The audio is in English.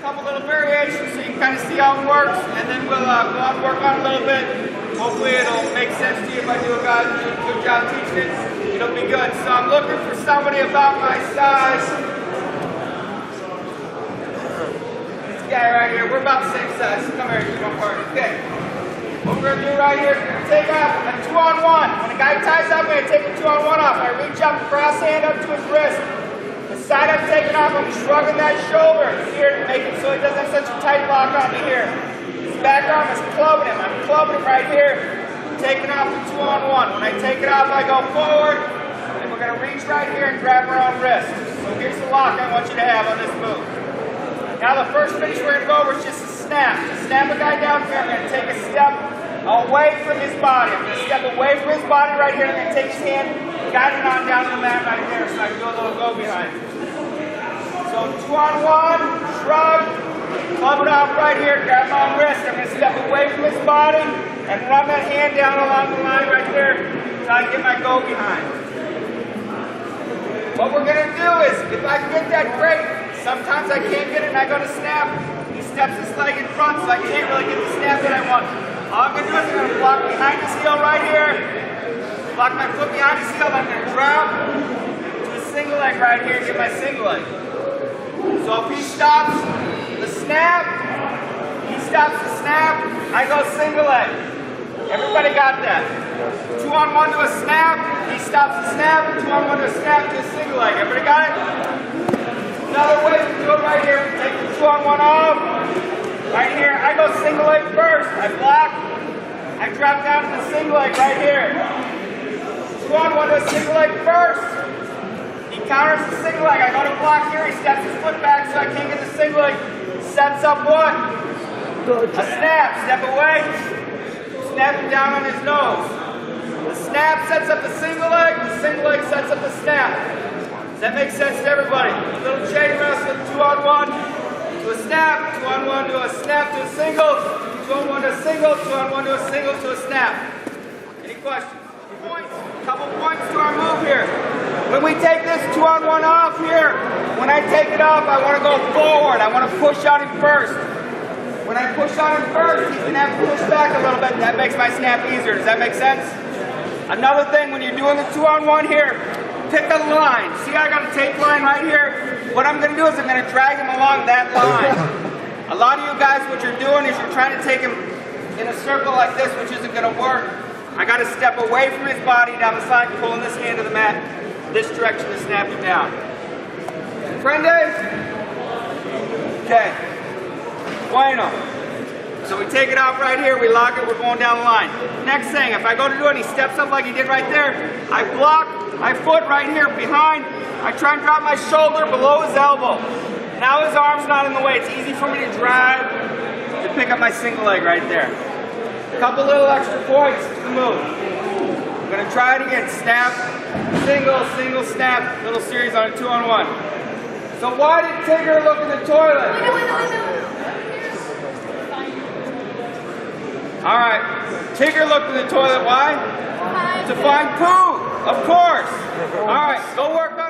couple little variations so you can kind of see how it works, and then we'll go on and work on it a little bit. Hopefully it'll make sense to you if I do a good job teaching it. It'll be good. So I'm looking for somebody about my size. This guy right here, we're about the same size. Come here, you don't worry. Okay. What we're going to do right here is we're going to take off a 2-on-1. When a guy ties up, I'm going to take the 2-on-1 off. I reach up, cross hand up to his wrist. The side I'm taking off, I'm shrugging that shoulder here to make it so he doesn't have such a tight lock on me here. His back arm is clubbing him. I'm clubbing him right here, taking off the 2-on-1. When I take it off, I go forward, and we're going to reach right here and grab our own wrist. So here's the lock I want you to have on this move. Now the first finish we're going to go over is just a snap. To snap a guy down here, I'm going to take a step away from his body. I'm going to step away from his body right here, and I'm going to take his hand, guide it on down to the mat right here so I can do a little go behind. So 2-on-1, shrug, club it off right here, grab my own wrist. I'm going to step away from his body and run that hand down along the line right there so I can get my go behind. What we're going to do is, if I can get that great, sometimes I can't get it and I go to snap. He steps his leg in front so I can't really get the snap that I want. All I'm going to do is I'm going to block behind his heel right here, block my foot behind his heel, I'm going to drop to a single leg right here and get my single leg. So if he stops the snap, I go single leg. Everybody got that? 2-on-1 to a snap, he stops the snap, 2-on-1 to a snap to a single leg. Everybody got it? Another way to do it right here, take the 2-on-1 off. Right here, I go single leg first. I block. I drop down to the single leg right here. 2-on-1 to a single leg first. He counters the single leg. I go to block here. He steps his foot back so I can't get the single leg. Sets up what? A snap. Step away. Snap it down on his nose. The snap sets up the single leg. The single leg sets up the snap. Does that make sense to everybody? A little chain wrestling, 2-on-1. To a snap, 2-on-1 to a snap to a single, 2-on-1 to a single, 2-on-1 to a single to a snap. Any questions? Points. A couple points to our move here. When we take this 2-on-1 off here, when I take it off, I want to go forward. I want to push on him first. When I push on him first, he's going to have to push back a little bit. That makes my snap easier. Does that make sense? Another thing, when you're doing the 2-on-1 here, pick a line. See, I got a tape line right here. What I'm going to do is I'm going to drag him along that line. A lot of you guys, what you're doing is you're trying to take him in a circle like this, which isn't going to work. I got to step away from his body down the side, pulling this hand to the mat, this direction to snap him down. Aprendes? Okay. Bueno. So we take it off right here, we lock it, we're going down the line. Next thing, if I go to do it and he steps up like he did right there, I block my foot right here behind. I try and drop my shoulder below his elbow. Now his arm's not in the way. It's easy for me to drive to pick up my single leg right there. A couple little extra points to the move. I'm going to try it again. Snap, single, single, snap. Little series on a 2-on-1. So why did Tigger look in the toilet? All right. Tigger looked in the toilet. Why? To find poo. Of course. All right. Go work on